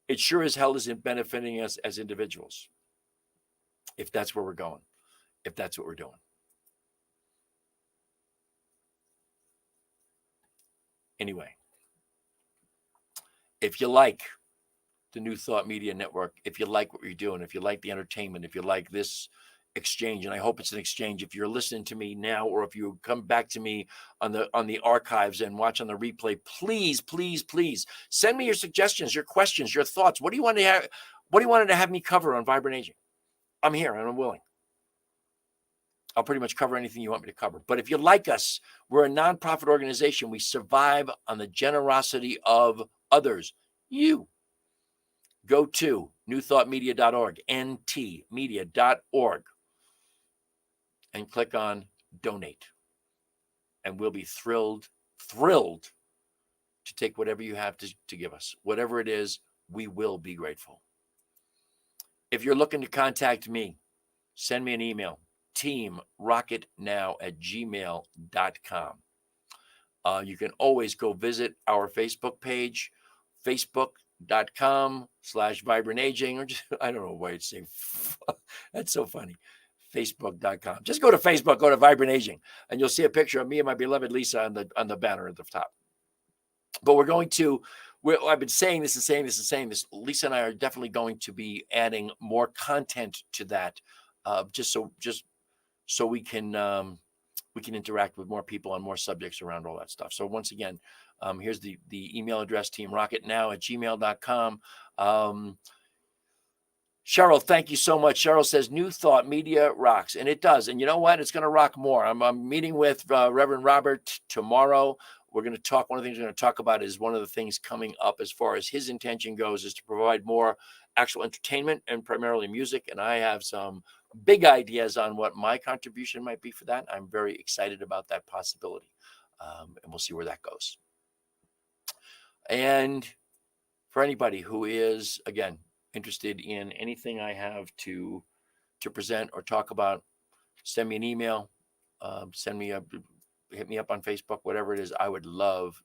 It sure as hell isn't benefiting us as individuals. If that's where we're going, if that's what we're doing. Anyway, if you like the New Thought Media Network, if you like what you're doing, if you like the entertainment, if you like this exchange, and I hope it's an exchange, if you're listening to me now or if you come back to me on the archives and watch on the replay, please send me your suggestions, your questions, your thoughts. What do you want to have me cover on Vibrant Aging? I'm here and I'm willing. I'll pretty much cover anything you want me to cover. But if you like us, we're a nonprofit organization. We survive on the generosity of others. You go to newthoughtmedia.org, ntmedia.org, and click on donate. And we'll be thrilled to take whatever you have to give us. Whatever it is, we will be grateful. If you're looking to contact me, send me an email. teamrocketnow@gmail.com. You can always go visit our Facebook page, facebook.com/vibrantaging, or just, I don't know why it's saying, that's so funny. Facebook.com. Just go to Facebook, go to Vibrant Aging, and you'll see a picture of me and my beloved Lisa on the banner at the top. But I've been saying this. Lisa and I are definitely going to be adding more content to that, just so we can interact with more people on more subjects around all that stuff. So once again, here's the email address, teamrocketnow@gmail.com. Cheryl, thank you so much. Cheryl says, New Thought Media rocks. And it does. And you know what? It's going to rock more. I'm meeting with Reverend Robert tomorrow. We're going to talk. One of the things we're going to talk about is one of the things coming up as far as his intention goes is to provide more actual entertainment and primarily music. And I have some big ideas on what my contribution might be for that. I'm very excited about that possibility. And we'll see where that goes. And for anybody who is, again, interested in anything I have to present or talk about, send me an email, hit me up on Facebook, whatever it is. I would love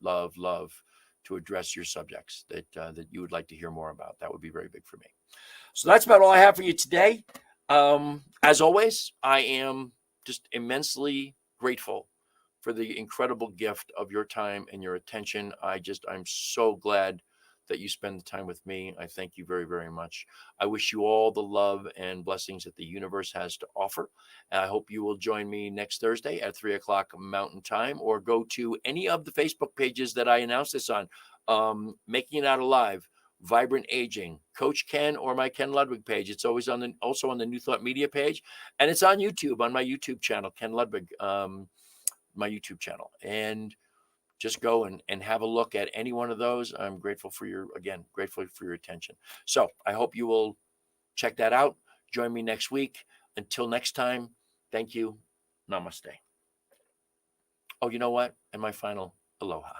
to address your subjects that you would like to hear more about. That would be very big for me. So that's about all I have for you today. As always, I am just immensely grateful for the incredible gift of your time and your attention. I'm so glad that you spend the time with me. I thank you very, very much. I wish you all the love and blessings that the universe has to offer. And I hope you will join me next Thursday at 3:00 Mountain Time, or go to any of the Facebook pages that I announced this on, Making It Out Alive, Vibrant Aging, Coach Ken, or my Ken Ludwig page. It's always also on the New Thought Media page, and it's on YouTube, on my YouTube channel, Ken Ludwig, my YouTube channel. And just go and have a look at any one of those. I'm grateful for your attention. So I hope you will check that out. Join me next week. Until next time, thank you. Namaste. Oh, you know what? And my final aloha.